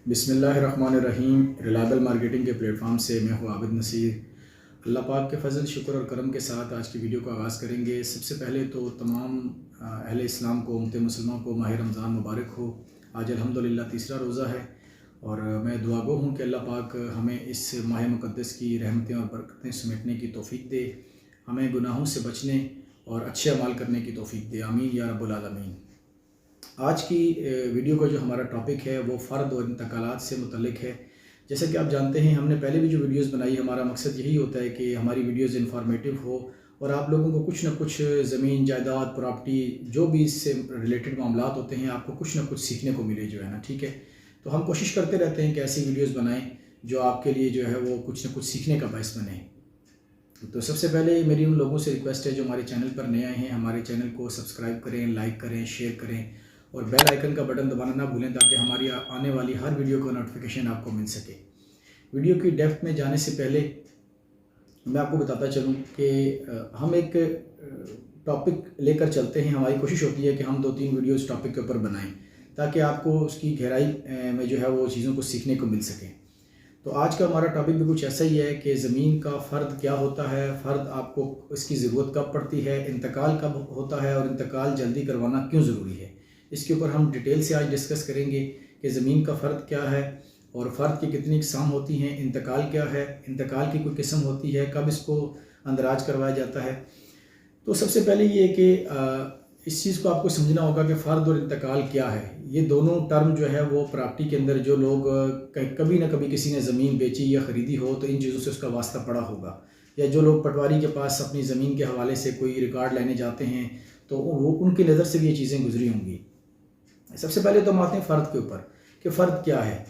बिस्मिल्लाहिर्रहमानिर्रहीम। Reliable marketing के platform से मैं हूँ आबिद नसीर। अल्लाह पाक के फजल, शुक्र और करम के साथ आज की वीडियो का आगाज़ करेंगे। सबसे पहले तो तमाम अहले इस्लाम को, उम्मत मुसलमान को माह रमज़ान मुबारक हो। आज अल्हम्दुलिल्लाह तीसरा रोज़ा है और मैं दुआगो हूँ कि अल्लाह पाक हमें इस माह मुक़द्दस की रहमतें और बरकतें समेटने की तौफ़ीक दे, हमें गुनाहों से बचने और अच्छे अमाल करने की तौफ़ीक दे। आमीन या रब्बुल आलमीन। आज की वीडियो का जो हमारा टॉपिक है वो फ़र्द और इंतकालात से मुतल्लिक़ है। जैसे कि आप जानते हैं, हमने पहले भी जो वीडियोस बनाई, हमारा मकसद यही होता है कि हमारी वीडियोस इंफॉर्मेटिव हो और आप लोगों को कुछ ना कुछ ज़मीन, जायदाद, प्रॉपर्टी, जो भी इससे रिलेटेड मामलात होते हैं, आपको कुछ ना कुछ सीखने को मिले, जो है ना। ठीक है, तो हम कोशिश करते रहते हैं कि ऐसी वीडियोज़ बनाएँ जो आपके लिए जो है वो कुछ ना कुछ सीखने का बायस बने। तो सबसे पहले मेरी उन लोगों से रिक्वेस्ट है जो हमारे चैनल पर नए आए हैं, हमारे चैनल को सब्सक्राइब करें, लाइक करें, शेयर करें और बेल आइकन का बटन दबाना ना भूलें ताकि हमारी आने वाली हर वीडियो का नोटिफिकेशन आपको मिल सके। वीडियो की डेप्थ में जाने से पहले मैं आपको बताता चलूँ कि हम एक टॉपिक लेकर चलते हैं। हमारी कोशिश होती है कि हम 2-3 वीडियो इस टॉपिक के ऊपर बनाएं ताकि आपको उसकी गहराई में जो है वो चीज़ों को सीखने को मिल सके। तो आज का हमारा टॉपिक भी कुछ ऐसा ही है कि ज़मीन का फ़र्द क्या होता है, फ़र्द आपको इसकी ज़रूरत कब पड़ती है, इंतकाल कब होता है और इंतकाल जल्दी करवाना क्यों ज़रूरी है। इसके ऊपर हम डिटेल से आज डिस्कस करेंगे कि ज़मीन का फ़र्द क्या है और फ़र्द की कितनी इक़साम होती हैं, इंतकाल क्या है, इंतकाल की कोई किस्म होती है, कब इसको अंदराज करवाया जाता है। तो सबसे पहले ये कि इस चीज़ को आपको समझना होगा कि फ़र्द और इंतकाल क्या है। ये दोनों टर्म जो है वो प्रॉपर्टी के अंदर, जो लोग कभी ना कभी किसी ने ज़मीन बेची या ख़रीदी हो तो इन चीज़ों से उसका वास्ता पड़ा होगा, या जो लोग पटवारी के पास अपनी ज़मीन के हवाले से कोई रिकॉर्ड लेने जाते हैं तो वो उनकी नज़र से भी ये चीज़ें गुजरी होंगी। सबसे पहले तो हम आते हैं फ़र्द के ऊपर कि फ़र्द क्या है।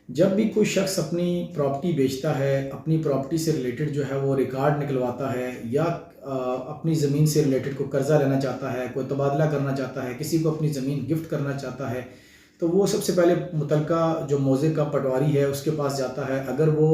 जब भी कोई शख्स अपनी प्रॉपर्टी बेचता है, अपनी प्रॉपर्टी से रिलेटेड जो है वो रिकॉर्ड निकलवाता है, या अपनी ज़मीन से रिलेटेड कोई कर्ज़ा लेना चाहता है, कोई तबादला करना चाहता है, किसी को अपनी ज़मीन गिफ्ट करना चाहता है, तो वो सबसे पहले मुतलका जो मौज़े का पटवारी है उसके पास जाता है। अगर वो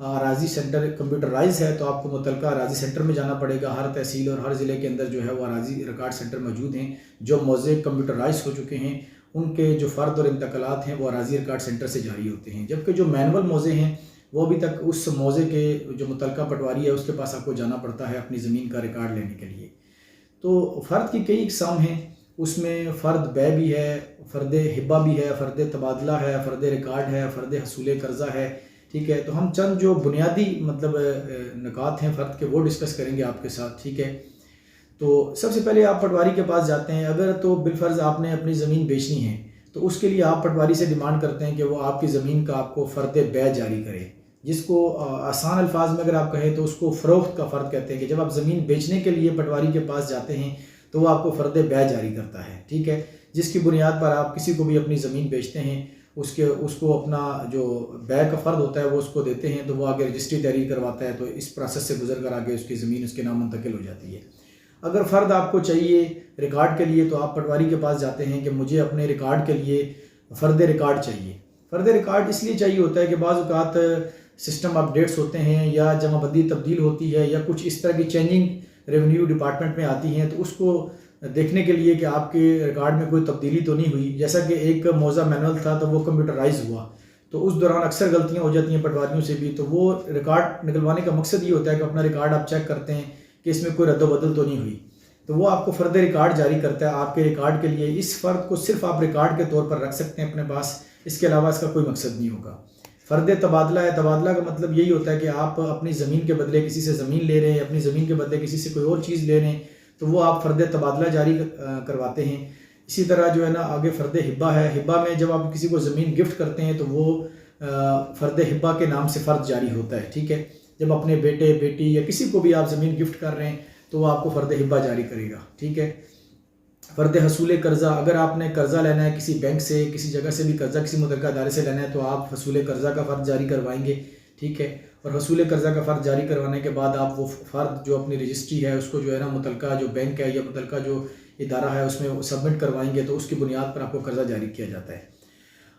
अराज़ी सेंटर कंप्यूटराइज है तो आपको मुतलका अराज़ी सेंटर में जाना पड़ेगा। हर तहसील और हर ज़िले के अंदर जो है वो अराज़ी रिकॉर्ड सेंटर मौजूद हैं। जो मौज़े कंप्यूटराइज हो चुके हैं उनके जो फ़र्द और इंतकालात हैं वो अराज़ी रिकॉर्ड सेंटर से जारी होते हैं, जबकि जो मैनुअल मौज़े हैं वो अभी तक उस मौज़े के जो मुतलका पटवारी है उसके पास आपको जाना पड़ता है अपनी ज़मीन का रिकॉर्ड लेने के लिए। तो फ़र्द की कई इक़साम हैं, उसमें फ़र्द बै भी है, फ़र्द हिब्बा भी है, फ़र्द तबादला है, फ़र्द रिकॉर्ड है, फ़र्द हसूल कर्ज़ा है। ठीक है, तो हम चंद जो बुनियादी निकात हैं फ़र्द के वो डिस्कस करेंगे आपके साथ। ठीक है, तो सबसे पहले आप पटवारी के पास जाते हैं। अगर तो बिलफ़र्ज़ आपने अपनी ज़मीन बेचनी है तो उसके लिए आप पटवारी से डिमांड करते हैं कि वो आपकी ज़मीन का आपको फ़र्द बै जारी करे, जिसको आसान अल्फाज में अगर आप कहें तो उसको फ़रोख्त का फ़र्द कहते हैं। कि जब आप ज़मीन बेचने के लिए पटवारी के पास जाते हैं तो वो आपको फ़र्द बै जारी करता है। ठीक है, जिसकी बुनियाद पर आप किसी को भी अपनी ज़मीन बेचते हैं, उसको अपना जो बै का फ़र्द होता है वो उसको देते हैं, तो वो आगे रजिस्ट्री तहरीर करवाता है, तो इस प्रोसेस से गुजर कर आगे उसकी ज़मीन उसके नाम मुंतकिल हो जाती है। अगर फ़र्द आपको चाहिए रिकॉर्ड के लिए तो आप पटवारी के पास जाते हैं कि मुझे अपने रिकॉर्ड के लिए फ़र्द रिकॉर्ड चाहिए। फ़र्द रिकॉर्ड इसलिए चाहिए होता है कि बाज़ औक़ात सिस्टम अपडेट्स होते हैं या जमाबंदी तब्दील होती है या कुछ इस तरह की चेंजिंग रेवेन्यू डिपार्टमेंट में आती हैं, तो उसको देखने के लिए कि आपके रिकॉर्ड में कोई तब्दीली तो नहीं हुई। जैसा कि एक मौज़ा मैनुअल था तो वो कंप्यूटराइज हुआ, तो उस दौरान अक्सर गलतियाँ हो जाती हैं पटवारियों से भी। तो वो रिकॉर्ड निकलवाने का मकसद ये होता है कि अपना रिकॉर्ड आप चेक करते हैं कि इसमें कोई रद्द-बदल तो नहीं हुई, तो वो आपको फ़र्द रिकॉर्ड जारी करता है आपके रिकॉर्ड के लिए। इस फ़र्द को सिर्फ आप रिकॉर्ड के तौर पर रख सकते हैं अपने पास, इसके अलावा इसका कोई मकसद नहीं होगा। फ़र्द तबादला है, तबादला का मतलब यही होता है कि आप अपनी ज़मीन के बदले किसी से ज़मीन ले रहे हैं, अपनी ज़मीन के बदले किसी से कोई और चीज़ ले रहे हैं, तो वो आप फ़र्द तबादला जारी करवाते हैं। इसी तरह जो है ना आगे फ़र्द हिब्बा है। हिब्बा में जब आप किसी को ज़मीन गिफ्ट करते हैं तो वो फ़र्द हिब्बा के नाम से फ़र्द जारी होता है। ठीक है, जब अपने बेटे, बेटी या किसी को भी आप ज़मीन गिफ्ट कर रहे हैं तो वो आपको फ़र्द हिब्बा जारी करेगा। ठीक है, फ़र्द हसूल कर्ज़ा, अगर आपने कर्ज़ा लेना है किसी बैंक से, किसी जगह से भी कर्ज़ा किसी मुतल्लिक़ा अदारे से लेना है तो आप हसूल कर्ज़ा का फ़र्द जारी करवाएंगे। ठीक है, और हसूल कर्ज़ा का फ़र्द जारी करवाने के बाद आप वो फ़र्द जो अपनी रजिस्ट्री है उसको जो है ना मुतल्लिक़ा जो बैंक है या मुतल्लिक़ा जो इदारा है उसमें सबमिट करवाएंगे, तो उसकी बुनियाद पर आपको कर्ज़ा जारी किया जाता है।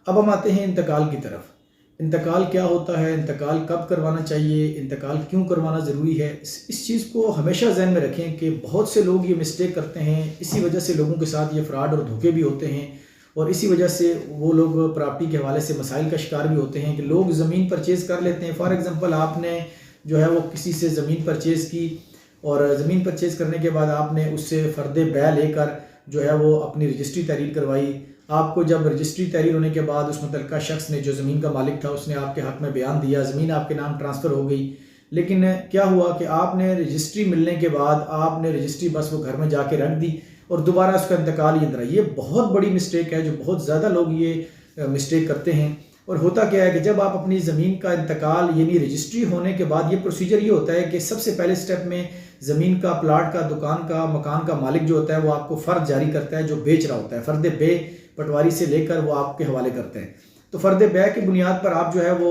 अब हम आते हैं इंतकाल की तरफ। इंतकाल क्या होता है, इंतकाल कब करवाना चाहिए, इंतकाल क्यों करवाना ज़रूरी है, इस चीज़ को हमेशा ज़हन में रखें कि बहुत से लोग ये मिस्टेक करते हैं। इसी वजह से लोगों के साथ ये फ़्रॉड और धोखे भी होते हैं और इसी वजह से वो लोग प्रॉपर्टी के हवाले से मसाइल का शिकार भी होते हैं कि लोग ज़मीन परचेज़ कर लेते हैं। फॉर एग्ज़ाम्पल आपने जो है वो किसी से ज़मीन परचेज़ की और ज़मीन परचेज़ करने के बाद आपने उससे फ़र्द बै लेकर जो है वो अपनी रजिस्ट्री तहरीर करवाई। आपको जब रजिस्ट्री तहरीर होने के बाद उस मुतल्लिका शख्स ने जो ज़मीन का मालिक था उसने आपके हक़ में बयान दिया, ज़मीन आपके नाम ट्रांसफ़र हो गई। लेकिन क्या हुआ कि आपने रजिस्ट्री मिलने के बाद आपने रजिस्ट्री बस वो घर में जाके रख दी और दोबारा उसका इंतकाल ही अंदर। ये बहुत बड़ी मिस्टेक है, जो बहुत ज़्यादा लोग ये मिस्टेक करते हैं। और होता क्या है कि जब आप अपनी ज़मीन का इंतकाल यानी रजिस्ट्री होने के बाद, ये प्रोसीजर ये होता है कि सबसे पहले स्टेप में ज़मीन का, प्लाट का, दुकान का, मकान का मालिक जो होता है वो आपको फ़र्द जारी करता है, जो बेच रहा होता है। फ़र्द बे पटवारी से लेकर वो आपके हवाले करते हैं। तो फ़र्द बै की बुनियाद पर आप जो है वो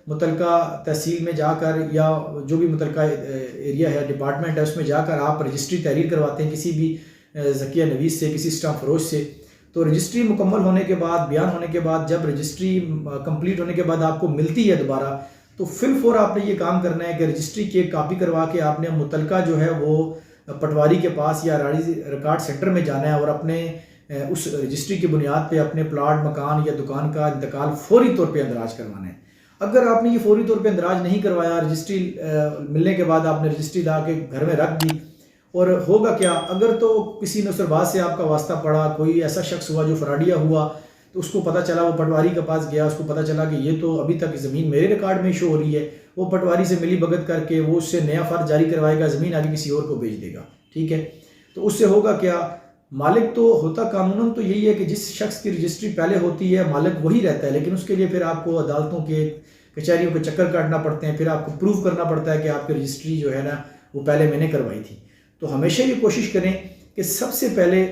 मुतल्लिका तहसील में जाकर या जो भी मुतल्लिका एरिया है, डिपार्टमेंट है, उसमें जाकर आप रजिस्ट्री तहरीर करवाते हैं किसी भी ज़किया नवीस से, किसी स्टाम्प फरोश से। तो रजिस्ट्री मुकम्मल होने के बाद, बयान होने के बाद, जब रजिस्ट्री कंप्लीट होने के बाद आपको मिलती है दोबारा, तो फिर फौर आपने ये काम करना है कि रजिस्ट्री की एक कापी करवा के आपने मुतल्लिका जो है वो पटवारी के पास या राड़ी रिकॉर्ड सेंटर में जाना है और अपने उस रजिस्ट्री की बुनियाद पे अपने प्लाट, मकान या दुकान का इंतकाल फौरी तौर पे अंदराज करवाना है। अगर आपने ये फौरी तौर पे अंदराज नहीं करवाया, रजिस्ट्री मिलने के बाद आपने रजिस्ट्री ला के घर में रख दी, और होगा क्या, अगर तो किसी नौसरबाज से आपका वास्ता पड़ा, कोई ऐसा शख्स हुआ जो फराडिया हुआ, तो उसको पता चला, वो पटवारी के पास गया, उसको पता चला कि ये तो अभी तक ज़मीन मेरे रिकॉर्ड में शो हो रही है, वो पटवारी से मिली भगत करके वो उससे नया फ़र्ज जारी करवाएगा, ज़मीन आगे किसी और को बेच देगा। ठीक है, तो उससे होगा क्या, मालिक तो होता कानूनन तो यही है कि जिस शख्स की रजिस्ट्री पहले होती है मालिक वही रहता है, लेकिन उसके लिए फिर आपको अदालतों के, कचहरियों के चक्कर काटना पड़ते हैं, फिर आपको प्रूव करना पड़ता है कि आपकी रजिस्ट्री जो है ना वो पहले मैंने करवाई थी। तो हमेशा ये कोशिश करें कि सबसे पहले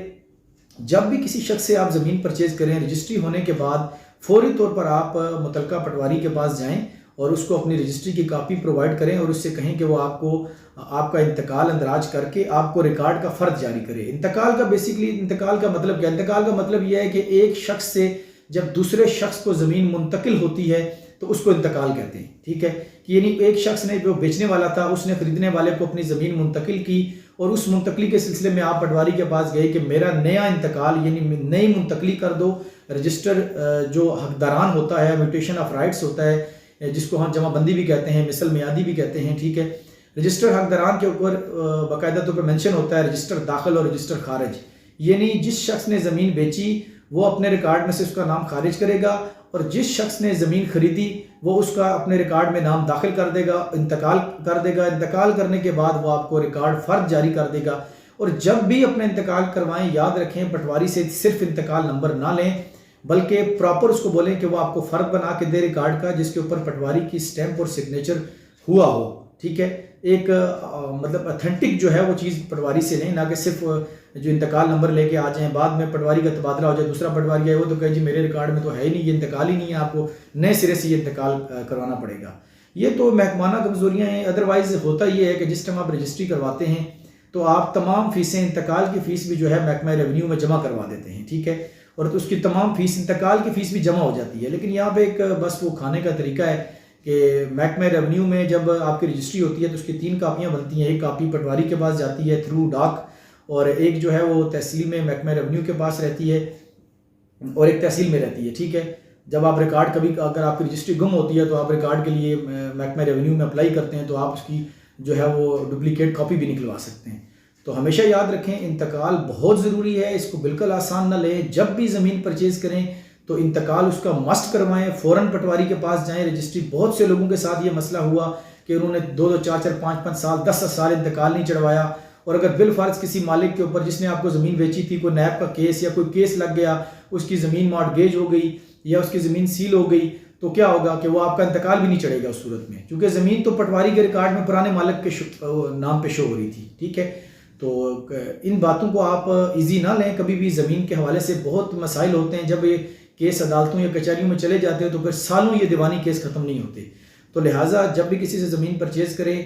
जब भी किसी शख्स से आप ज़मीन परचेज़ करें, रजिस्ट्री होने के बाद फौरी तौर पर आप मुतल्लिका पटवारी के पास जाएं और उसको अपनी रजिस्ट्री की कापी प्रोवाइड करें और उससे कहें कि वो आपको आपका इंतकाल अंदराज करके आपको रिकॉर्ड का फ़र्ज जारी करे। इंतकाल का बेसिकली, इंतकाल का मतलब क्या, इंतकाल का मतलब यह है कि एक शख्स से जब दूसरे शख्स को ज़मीन मुंतकिल होती है तो उसको इंतकाल कहते हैं। ठीक है, कि यानी एक शख्स ने, जो बेचने वाला था, उसने खरीदने वाले को अपनी ज़मीन मुंतकिल की और उस मुंतकली के सिलसिले में आप पटवारी के पास गए कि मेरा नया इंतकाल यानी नई मुंतकली कर दो। रजिस्टर जो हकदारान होता है, म्यूटेशन ऑफ राइट्स होता है, जिसको हम जमाबंदी भी कहते हैं, मिसल मियादी भी कहते हैं। ठीक है, रजिस्टर हकदारान के ऊपर बाकायदा तौर पर मेंशन होता है रजिस्टर दाखिल और रजिस्टर खारिज, यानी जिस शख्स ने ज़मीन बेची वो अपने रिकॉर्ड में से उसका नाम खारिज करेगा और जिस शख्स ने ज़मीन खरीदी वो उसका अपने रिकॉर्ड में नाम दाखिल कर देगा, इंतकाल कर देगा। इंतकाल करने के बाद वो आपको रिकॉर्ड फ़र्ज जारी कर देगा। और जब भी अपने इंतकाल करवाएं, याद रखें पटवारी से सिर्फ इंतकाल नंबर ना लें, बल्कि प्रॉपर उसको बोलें कि वो आपको फ़र्ज बना के दे रिकॉर्ड का, जिसके ऊपर पटवारी की स्टैंप और सिग्नेचर हुआ हो। ठीक है, एक मतलब अथेंटिक जो है वो चीज़ पटवारी से लें, ना कि सिर्फ जो इंतकाल नंबर लेके आ जाएं, बाद में पटवारी का तबादला हो जाए, दूसरा पटवारी आए वो तो कहे जी मेरे रिकॉर्ड में तो है ही नहीं, ये इंतकाल ही नहीं है, आपको नए सिरे से ये इंतकाल करवाना पड़ेगा। ये तो महकमाना कमज़ोरियाँ हैं। अदरवाइज़ होता ये है कि जिस टाइम आप रजिस्ट्री करवाते हैं तो आप तमाम फ़ीसें, इंतकाल की फ़ीस भी जो है महकमा रेवेन्यू में जमा करवा देते हैं। ठीक है, और तो उसकी तमाम फ़ीस, इंतकाल की फ़ीस भी जमा हो जाती है। लेकिन यहाँ पे एक बस वो खाने का तरीका है कि महकमा रेवेन्यू में जब आपकी रजिस्ट्री होती है तो उसकी 3 कापियाँ बनती हैं। एक कापी पटवारी के पास जाती है थ्रू डाक, और एक जो है वो तहसील में महकमा रेवेन्यू के पास रहती है और एक तहसील में रहती है। ठीक है, जब आप रिकॉर्ड कभी, अगर आपकी रजिस्ट्री गुम होती है तो आप रिकॉर्ड के लिए महकमा रेवेन्यू में अप्लाई करते हैं तो आप उसकी जो है वो डुप्लीकेट कॉपी भी निकलवा सकते हैं। तो हमेशा याद रखें इंतकाल बहुत ज़रूरी है, इसको बिल्कुल आसान ना लें। जब भी ज़मीन परचेज़ करें तो इंतकाल उसका मस्ट करवाएं, फ़ौरन पटवारी के पास जाएं। रजिस्ट्री, बहुत से लोगों के साथ ये मसला हुआ कि उन्होंने 2-2, 4-4, 5-5 साल, 10-10 साल इंतकाल नहीं चढ़वाया, और अगर बिलफर्ज किसी मालिक के ऊपर जिसने आपको ज़मीन बेची थी कोई नैब का केस या कोई केस लग गया, उसकी ज़मीन मॉर्टगेज हो गई या उसकी ज़मीन सील हो गई, तो क्या होगा कि वो आपका इंतकाल भी नहीं चढ़ेगा उस सूरत में, क्योंकि ज़मीन तो पटवारी के रिकॉर्ड में पुराने मालिक के नाम पे शो हो रही थी। ठीक है, तो इन बातों को आप ईजी ना लें कभी भी। ज़मीन के हवाले से बहुत मसाइल होते हैं, जब ये केस अदालतों या कचहरियों में चले जाते हैं तो फिर सालों ये दीवानी केस ख़त्म नहीं होते। तो लिहाजा जब भी किसी से ज़मीन परचेज़ करें,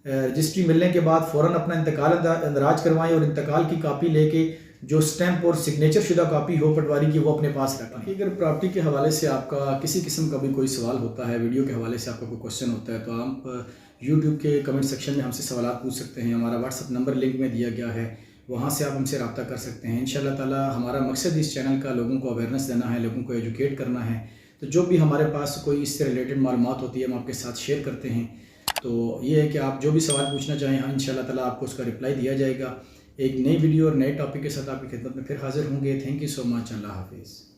रजिस्ट्री मिलने के बाद फ़ौरन अपना इंतकाल अंदराज करवाएं और इंतकाल की कापी लेके जो स्टैंप और सिग्नेचर शुदा कापी हो पटवारी की वो अपने पास रखें। अगर प्रॉपर्टी के हवाले से आपका किसी किस्म का भी कोई सवाल होता है, वीडियो के हवाले से आपका कोई क्वेश्चन होता है, तो आप यूट्यूब के कमेंट सेक्शन में हमसे सवाल पूछ सकते हैं। हमारा व्हाट्सअप नंबर लिंक में दिया गया है, वहाँ से आप हमसे रब्ता कर सकते हैं। इंशाअल्लाह ताला हमारा मकसद इस चैनल का लोगों को अवेयरनेस देना है, लोगों को एजुकेट करना है। तो जो भी हमारे पास कोई इससे रिलेटेड मालूमात होती है हम आपके साथ शेयर करते हैं। तो ये है कि आप जो भी सवाल पूछना चाहें इंशाअल्लाह ताला आपको उसका रिप्लाई दिया जाएगा। एक नई वीडियो और नए टॉपिक के साथ आपकी खिदमत में फिर हाज़िर होंगे। Thank you so much. अल्लाह हाफिज़।